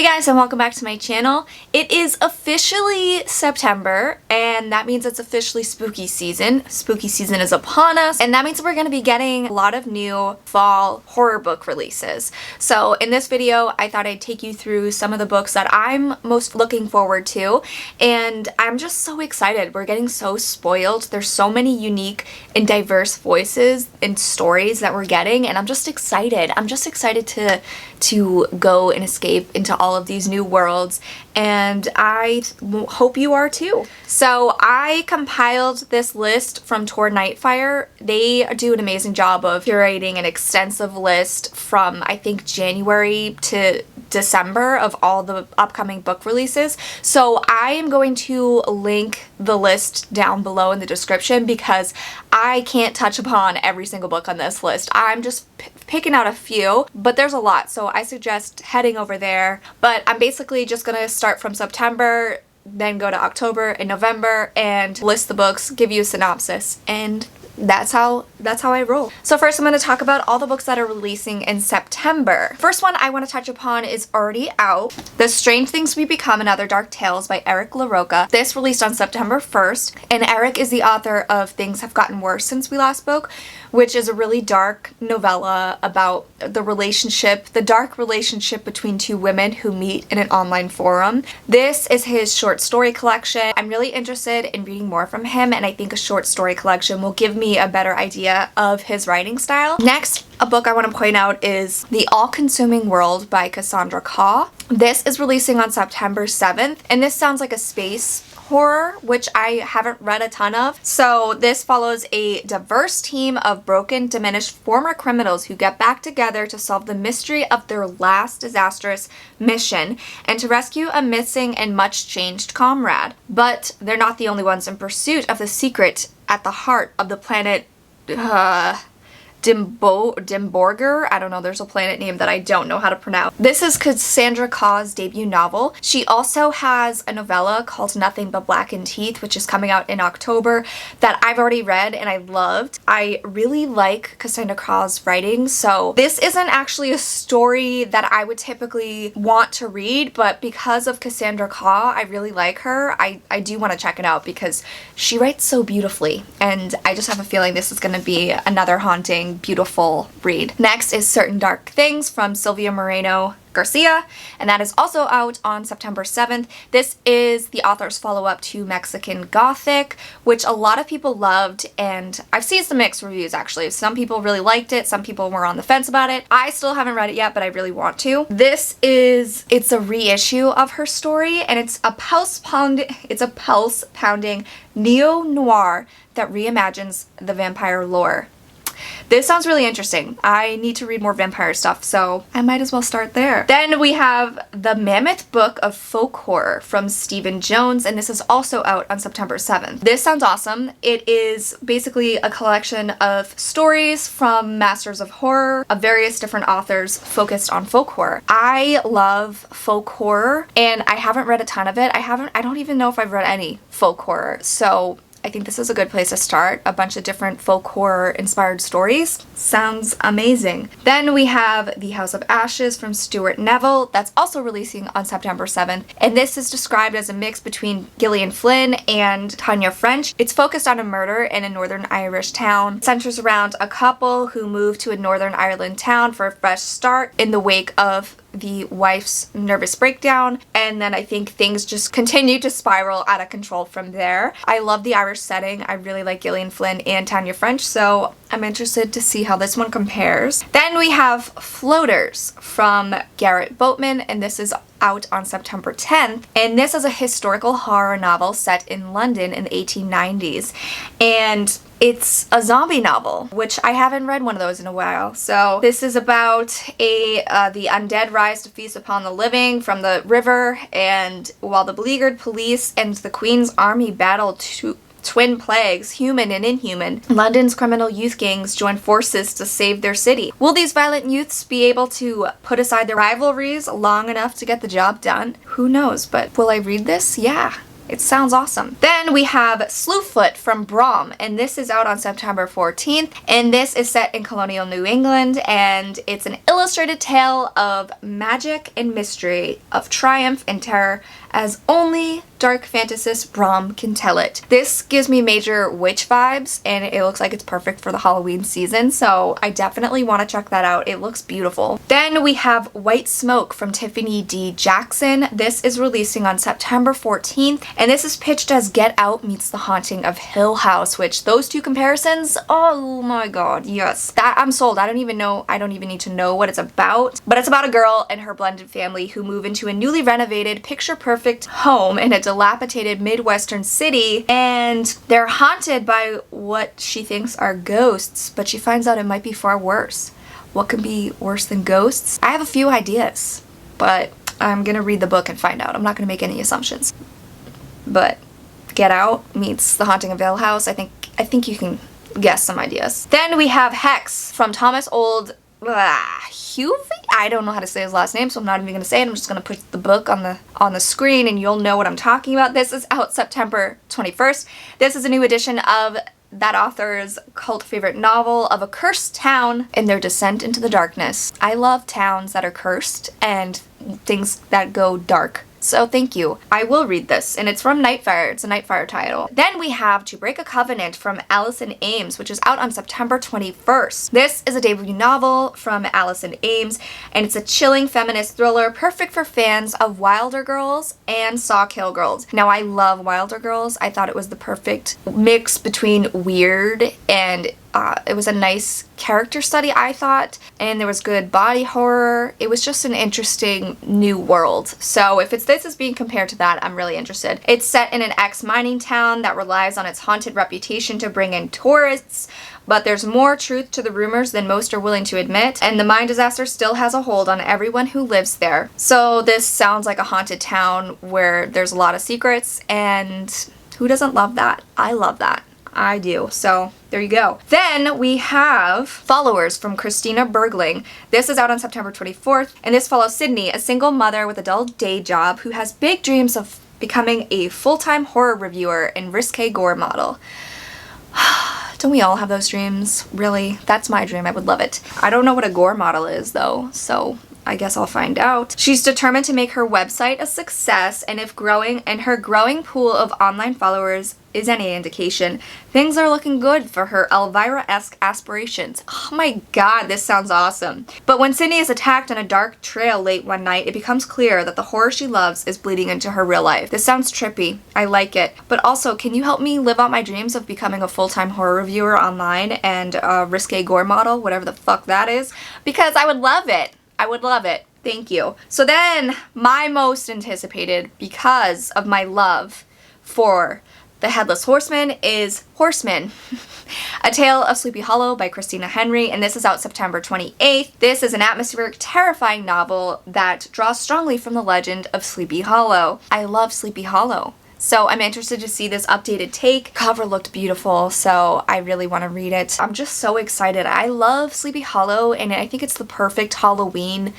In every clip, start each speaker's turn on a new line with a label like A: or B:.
A: Hey guys, and welcome back to my channel. It is officially September, and that means it's officially spooky season. Spooky season is upon us, and that means we're going to be getting a lot of new fall horror book releases. So in this video, I thought I'd take you through some of the books that I'm most looking forward to, and I'm just so excited. We're getting so spoiled. There's so many unique and diverse voices and stories that we're getting, and I'm just excited. I'm just excited to go and escape into all of these new worlds, and I hope you are too. So I compiled this list from Tor Nightfire. They do an amazing job of curating an extensive list from I think January to December of all the upcoming book releases. So I am going to link the list down below in the description because I can't touch upon every single book on this list. I'm just picking out a few, but there's a lot, so I suggest heading over there. But I'm basically just gonna start from September, then go to October and November and list the books, give you a synopsis, and that's how I roll. So first I'm going to talk about all the books that are releasing in September. First one I want to touch upon is already out. The Strange Things We Become and Other Dark Tales by ERIK This released on September 1st, and ERIK is the author of Things Have Gotten Worse Since We Last Spoke, which is a really dark novella about the dark relationship between two women who meet in an online forum. This is his short story collection. I'm really interested in reading more from him, and I think a short story collection will give me a better idea of his writing style. Next, a book I want to point out is The All-Consuming World by Cassandra Khaw. This is releasing on September 7th, and this sounds like a space horror, which I haven't read a ton of. So this follows a diverse team of broken, diminished former criminals who get back together to solve the mystery of their last disastrous mission and to rescue a missing and much changed comrade. But they're not the only ones in pursuit of the secret at the heart of the planet Dimborger. I don't know, there's a planet name that I don't know how to pronounce. This is Cassandra Khaw's debut novel. She also has a novella called Nothing But Blackened Teeth, which is coming out in October, that I've already read and I loved. I really like Cassandra Khaw's writing, so this isn't actually a story that I would typically want to read, but because of Cassandra Khaw, I really like her. I do want to check it out because she writes so beautifully, and I just have a feeling this is going to be another haunting, beautiful read. Next is Certain Dark Things from Silvia Moreno Garcia, and that is also out on September 7th. This is the author's follow-up to Mexican Gothic, which a lot of people loved, and I've seen some mixed reviews actually. Some people really liked it, some people were on the fence about it. I still haven't read it yet, but I really want to. It's a reissue of her story, and it's a pulse-pounding neo-noir that reimagines the vampire lore. This sounds really interesting. I need to read more vampire stuff, so I might as well start there. Then we have The Mammoth Book of Folk Horror from Stephen Jones, and this is also out on September 7th. This sounds awesome. It is basically a collection of stories from masters of horror of various different authors focused on folk horror. I love folk horror, and I haven't read a ton of it. I don't even know if I've read any folk horror, so I think this is a good place to start. A bunch of different folk horror inspired stories. Sounds amazing. Then we have The House of Ashes from Stuart Neville. That's also releasing on September 7th. And this is described as a mix between Gillian Flynn and Tanya French. It's focused on a murder in a Northern Irish town. It centers around a couple who move to a Northern Ireland town for a fresh start in the wake of the wife's nervous breakdown, and then I think things just continue to spiral out of control from there. I love the Irish setting. I really like Gillian Flynn and Tanya French, so I'm interested to see how this one compares. Then we have Floaters from Garrett Boatman, and this is out on September 10th, and this is a historical horror novel set in London in the 1890s, and it's a zombie novel, which I haven't read one of those in a while. So this is about the undead rise to feast upon the living from the river, and while the beleaguered police and the Queen's army battle twin plagues, human and inhuman, London's criminal youth gangs join forces to save their city. Will these violent youths be able to put aside their rivalries long enough to get the job done? Who knows, but will I read this? Yeah. It sounds awesome. Then we have SLEWFOOT from Brom, and this is out on September 14th, and this is set in colonial New England, and it's an illustrated tale of magic and mystery, of triumph and terror, as only dark fantasist Brom can tell it. This gives me major witch vibes, and it looks like it's perfect for the Halloween season, so I definitely want to check that out. It looks beautiful. Then we have White Smoke from Tiffany D. Jackson. This is releasing on September 14th, and this is pitched as Get Out meets The Haunting of Hill House, which those two comparisons, oh my god, yes. That I'm sold. I don't even need to know what it's about, but it's about a girl and her blended family who move into a newly renovated, picture-perfect home in a dilapidated Midwestern city, and they're haunted by what she thinks are ghosts, but she finds out it might be far worse. What could be worse than ghosts? I have a few ideas, but I'm gonna read the book and find out. I'm not gonna make any assumptions. But Get Out meets The Haunting of Hill House. I think you can guess some ideas. Then we have Hex from Thomas Old Huvey? I don't know how to say his last name, so I'm not even gonna say it. I'm just gonna put the book on the screen and you'll know what I'm talking about. This is out September 21st. This is a new edition of that author's cult favorite novel of a cursed town and their descent into the darkness. I love towns that are cursed and things that go dark. So thank you. I will read this, and it's from Nightfire. It's a Nightfire title. Then we have To Break a Covenant from Allison Ames, which is out on September 21st. This is a debut novel from Allison Ames, and it's a chilling feminist thriller perfect for fans of Wilder Girls and Sawkill Girls. Now, I love Wilder Girls. I thought it was the perfect mix between weird and it was a nice character study, I thought, and there was good body horror. It was just an interesting new world. So if this is being compared to that, I'm really interested. It's set in an ex-mining town that relies on its haunted reputation to bring in tourists, but there's more truth to the rumors than most are willing to admit, and the mine disaster still has a hold on everyone who lives there. So this sounds like a haunted town where there's a lot of secrets, and who doesn't love that? I love that. I do. So there you go. Then we have Followers from Christina Bergling. This is out on September 24th, and this follows Sydney, a single mother with a dull day job who has big dreams of becoming a full-time horror reviewer and risque gore model. Don't we all have those dreams? Really? That's my dream. I would love it. I don't know what a gore model is though, so I guess I'll find out. She's determined to make her website a success, and if her growing pool of online followers is any indication, things are looking good for her Elvira-esque aspirations. Oh my god, this sounds awesome. But when Sydney is attacked on a dark trail late one night, it becomes clear that the horror she loves is bleeding into her real life. This sounds trippy. I like it. But also, can you help me live out my dreams of becoming a full-time horror reviewer online and a risque gore model, whatever the fuck that is? Because I would love it. I would love it. Thank you. So then, my most anticipated, because of my love for The Headless Horseman, is Horseman, A Tale of Sleepy Hollow by Christina Henry, and this is out September 28th. This is an atmospheric, terrifying novel that draws strongly from the legend of Sleepy Hollow. I love Sleepy Hollow. So I'm interested to see this updated take. Cover looked beautiful, so I really want to read it. I'm just so excited. I love Sleepy Hollow, and I think it's the perfect Halloween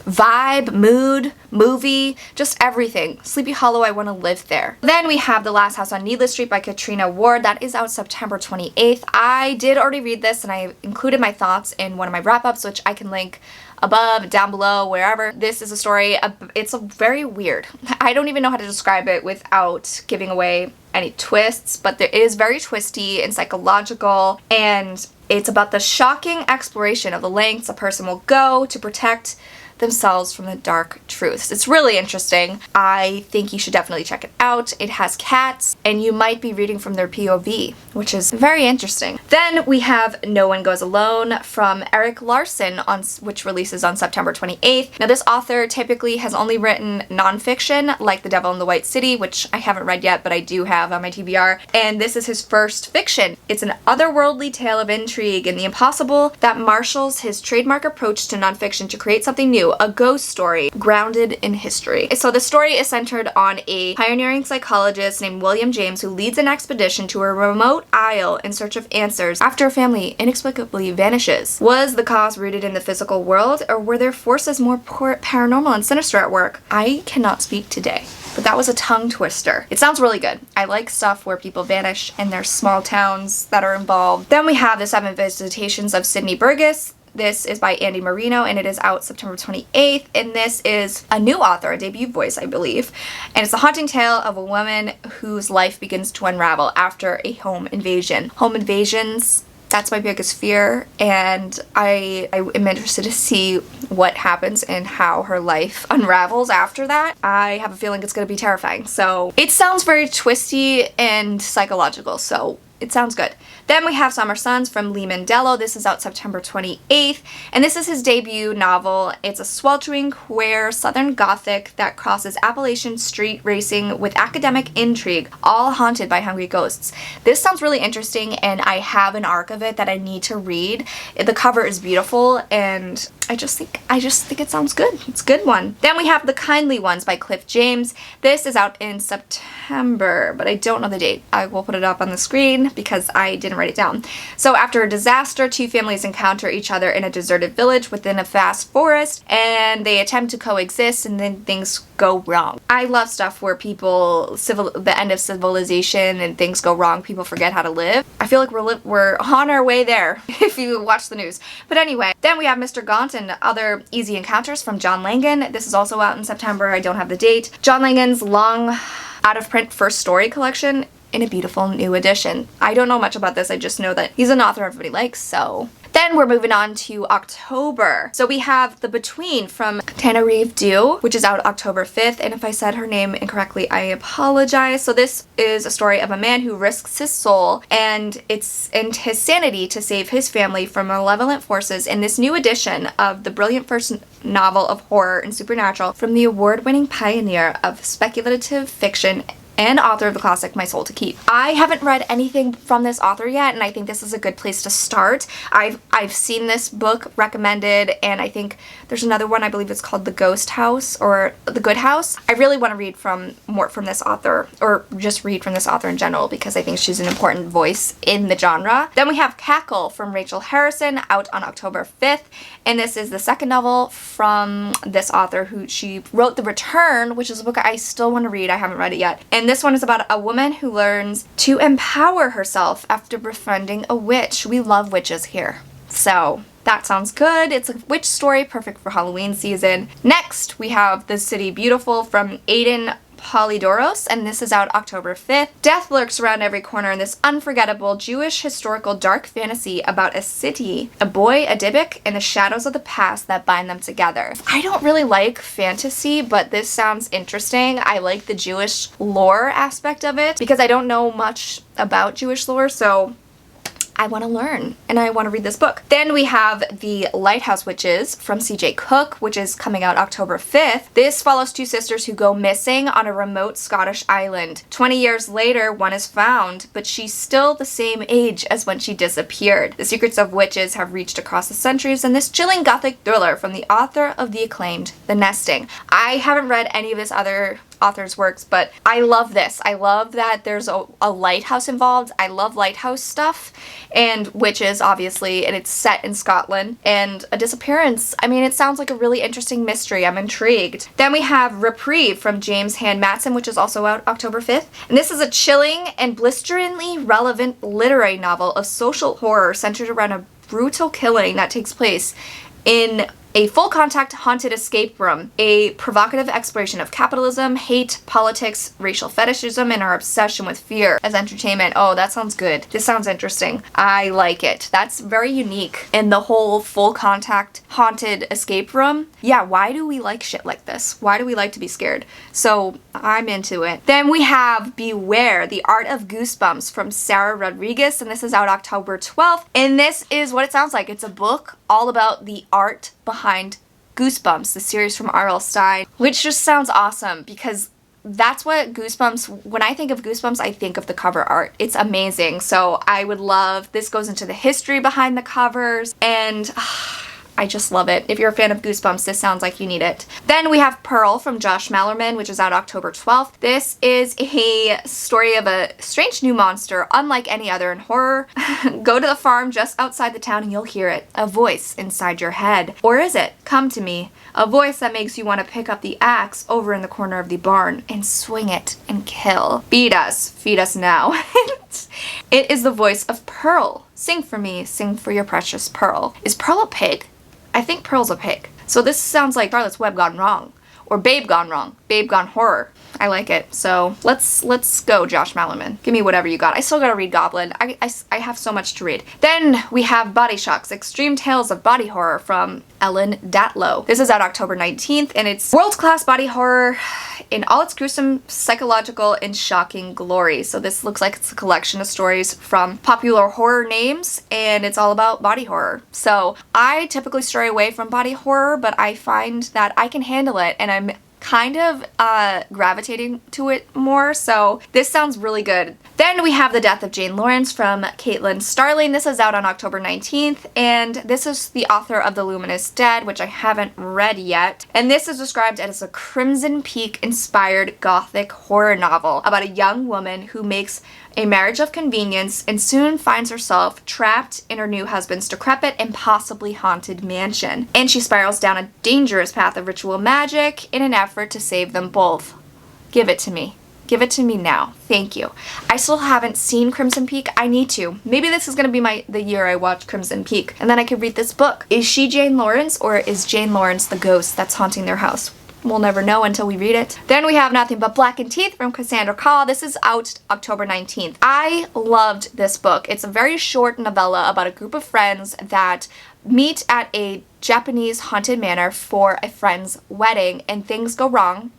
A: vibe, mood, movie, just everything. Sleepy Hollow, I want to live there. Then we have The Last House on Needless Street by Katrina Ward. That is out September 28th. I did already read this, and I included my thoughts in one of my wrap-ups, which I can link above, down below, wherever. This is a story, it's a very weird. I don't even know how to describe it without giving away any twists, but it is very twisty and psychological, and it's about the shocking exploration of the lengths a person will go to protect themselves from the dark truths. It's really interesting. I think you should definitely check it out. It has cats, and you might be reading from their POV, which is very interesting. Then we have No One Goes Alone from ERIK LARSON, which releases on September 28th. Now, this author typically has only written nonfiction, like The Devil in the White City, which I haven't read yet, but I do have on my TBR, and this is his first fiction. It's an otherworldly tale of intrigue and the impossible that marshals his trademark approach to nonfiction to create something new, a ghost story grounded in history. So the story is centered on a pioneering psychologist named William James who leads an expedition to a remote isle in search of answers after a family inexplicably vanishes. Was the cause rooted in the physical world, or were there forces more paranormal and sinister at work? I cannot speak today. but that was a tongue twister. It sounds really good. I like stuff where people vanish and there's small towns that are involved. Then we have The Seven Visitations of Sydney Burgess. This is by Andy Marino and it is out September 28th, and this is a new author, a debut voice I believe, and it's the haunting tale of a woman whose life begins to unravel after a home invasion. Home invasions, that's my biggest fear, and I am interested to see what happens and how her life unravels after that. I have a feeling it's going to be terrifying. So it sounds very twisty and psychological, so it sounds good. Then we have Summer Suns from Lee Mandello. This is out September 28th, and this is his debut novel. It's a sweltering, queer, southern gothic that crosses Appalachian street racing with academic intrigue, all haunted by hungry ghosts. This sounds really interesting, and I have an arc of it that I need to read. The cover is beautiful, and I just think it sounds good. It's a good one. Then we have The Kindly Ones by Cliff James. This is out in September, but I don't know the date. I will put it up on the screen because I didn't write it down. So after a disaster, two families encounter each other in a deserted village within a vast forest, and they attempt to coexist, and then things go wrong. I love stuff where the end of civilization and things go wrong, people forget how to live. I feel like we're on our way there if you watch the news. But anyway, then we have Mr. Gaunt and Other Easy Encounters from John Langan. This is also out in September. I don't have the date. John Langan's long out-of-print first story collection in a beautiful new edition. I don't know much about this, I just know that he's an author everybody likes, so. Then we're moving on to October. So we have The Between from Tananarive Due, which is out October 5th, and if I said her name incorrectly, I apologize. So this is a story of a man who risks his soul and his sanity to save his family from malevolent forces in this new edition of the brilliant first novel of horror and supernatural from the award-winning pioneer of speculative fiction and author of the classic My Soul to Keep. I haven't read anything from this author yet, and I think this is a good place to start. I've seen this book recommended, and I think there's another one, I believe it's called The Ghost House or The Good House. I really want to read more from this author, or just read from this author in general, because I think she's an important voice in the genre. Then we have Cackle from Rachel Harrison, out on October 5th, and this is the second novel from this author who she wrote The Return, which is a book I still want to read. I haven't read it yet. And this one is about a woman who learns to empower herself after befriending a witch. We love witches here. So that sounds good. It's a witch story, perfect for Halloween season. Next, we have The City Beautiful from Aidan Polydoros, and this is out October 5th. Death lurks around every corner in this unforgettable Jewish historical dark fantasy about a city, a boy, a Dybbuk, and the shadows of the past that bind them together. I don't really like fantasy, but this sounds interesting. I like the Jewish lore aspect of it because I don't know much about Jewish lore, so I want to learn and I want to read this book. Then we have The Lighthouse Witches from C.J. Cook, which is coming out October 5th. This follows two sisters who go missing on a remote Scottish island. 20 years later, one is found, but she's still the same age as when she disappeared. The secrets of witches have reached across the centuries in this chilling gothic thriller from the author of the acclaimed The Nesting. I haven't read any of this other author's works, but I love this. I love that there's a lighthouse involved. I love lighthouse stuff and witches, obviously, and it's set in Scotland, and a disappearance. I mean, it sounds like a really interesting mystery. I'm intrigued. Then we have Reprieve from James Hand Matson, which is also out October 5th, and this is a chilling and blisteringly relevant literary novel of social horror centered around a brutal killing that takes place in a full-contact haunted escape room, a provocative exploration of capitalism, hate, politics, racial fetishism, and our obsession with fear as entertainment. Oh, that sounds good. This sounds interesting. I like it. That's very unique. And the whole full-contact haunted escape room. Yeah, why do we like shit like this? Why do we like to be scared? So I'm into it. Then we have Beware, The Art of Goosebumps from Sarah Rodriguez, and this is out October 12th. And this is what it sounds like. It's a book all about the art behind Goosebumps, the series from R.L. Stine, which just sounds awesome because that's what Goosebumps, when I think of Goosebumps, I think of the cover art. It's amazing. So I would love, this goes into the history behind the covers, and I just love it. If you're a fan of Goosebumps, this sounds like you need it. Then we have Pearl from Josh Malerman, which is out October 12th. This is a story of a strange new monster, unlike any other in horror. Go to the farm just outside the town and you'll hear it. A voice inside your head. Or is it? Come to me. A voice that makes you want to pick up the axe over in the corner of the barn and swing it and kill. Feed us now. It is the voice of Pearl. Sing for me, sing for your precious Pearl. Is Pearl a pig? I think Pearl's a pig. So this sounds like Charlotte's Web gone wrong. Or Babe gone wrong. Babe gone horror. I like it. So let's go, Josh Malerman. Give me whatever you got. I still gotta read Goblin. I have so much to read. Then we have Body Shocks, Extreme Tales of Body Horror from Ellen Datlow. This is out October 19th, and it's world-class body horror in all its gruesome, psychological, and shocking glory. So this looks like it's a collection of stories from popular horror names, and it's all about body horror. So I typically stray away from body horror, but I find that I can handle it, and I'm kind of gravitating to it more, so this sounds really good. Then we have The Death of Jane Lawrence from Caitlin Starling. This is out on October 19th, and this is the author of The Luminous Dead, which I haven't read yet. And this is described as a Crimson Peak-inspired gothic horror novel about a young woman who makes a marriage of convenience and soon finds herself trapped in her new husband's decrepit and possibly haunted mansion. And she spirals down a dangerous path of ritual magic in an effort to save them both. Give it to me. Give it to me now. Thank you. I still haven't seen Crimson Peak. I need to. Maybe this is going to be the year I watch Crimson Peak, and then I could read this book. Is she Jane Lawrence, or is Jane Lawrence the ghost that's haunting their house? We'll never know until we read it. Then we have Nothing But Blackened Teeth from Cassandra Khaw. This is out October 19th. I loved this book. It's a very short novella about a group of friends that meet at a Japanese haunted manor for a friend's wedding, and things go wrong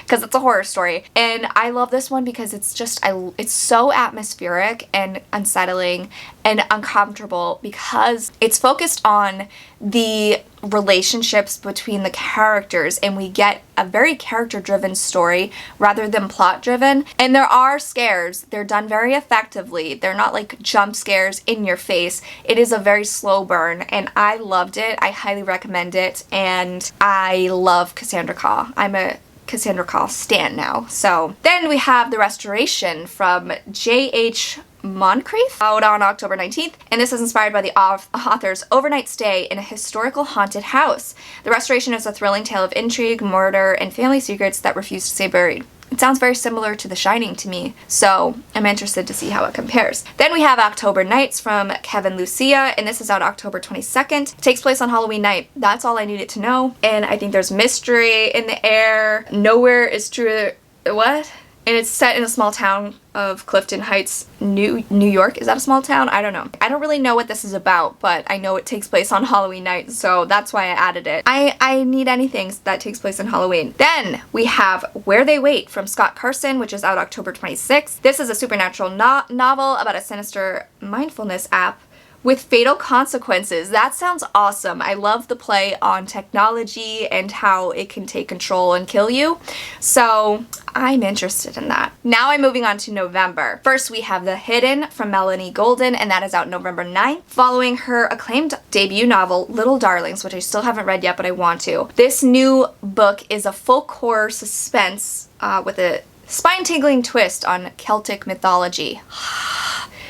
A: because it's a horror story. And I love this one because it's just, it's so atmospheric and unsettling and uncomfortable because it's focused on the relationships between the characters, and we get a very character-driven story rather than plot-driven. And there are scares. They're done very effectively. They're not like jump scares in your face. It is a very slow burn, and I loved it. I highly recommend it, and I love Cassandra Khaw. I'm a Cassandra Khaw stan now. So then we have The Restoration from J.H. MONCRIEFF out on October 19th, and this is inspired by the author's overnight stay in a historical haunted house. The Restoration is a thrilling tale of intrigue, murder, and family secrets that refuse to stay buried. It sounds very similar to The Shining to me, so I'm interested to see how it compares. Then we have October Nights from Kevin Lucia, and this is out October 22nd. It takes place on Halloween night. That's all I needed to know, and I think there's mystery in the air. Nowhere is true. What? And it's set in a small town of Clifton Heights, New York. Is that a small town? I don't know. I don't really know what this is about, but I know it takes place on Halloween night, so that's why I added it. I need anything that takes place on Halloween. Then we have Where They Wait from Scott Carson, which is out October 26th. This is a supernatural novel about a sinister mindfulness app with fatal consequences. That sounds awesome. I love the play on technology and how it can take control and kill you. So I'm interested in that. Now I'm moving on to November. First we have The Hidden from Melanie Golden, and that is out November 9th, following her acclaimed debut novel Little Darlings, which I still haven't read yet, but I want to. This new book is a folk horror suspense with a spine-tingling twist on Celtic mythology.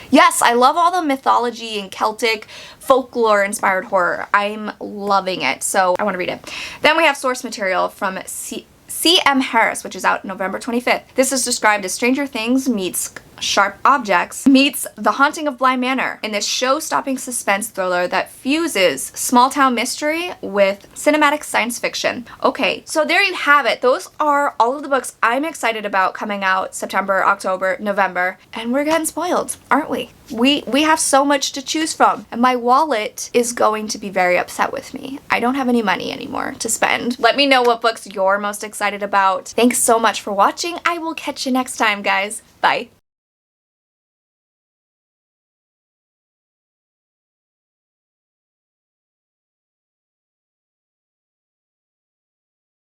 A: Yes, I love all the mythology and Celtic folklore-inspired horror. I'm loving it, so I want to read it. Then we have source material from C.M. Harris, which is out November 25th. This is described as Stranger Things meets Sharp Objects meets The Haunting of Bly Manor in this show-stopping suspense thriller that fuses small-town mystery with cinematic science fiction. Okay, so there you have it. Those are all of the books I'm excited about coming out September, October, November, and we're getting spoiled, aren't we? We have so much to choose from, and my wallet is going to be very upset with me. I don't have any money anymore to spend. Let me know what books you're most excited about. Thanks so much for watching. I will catch you next time, guys. Bye.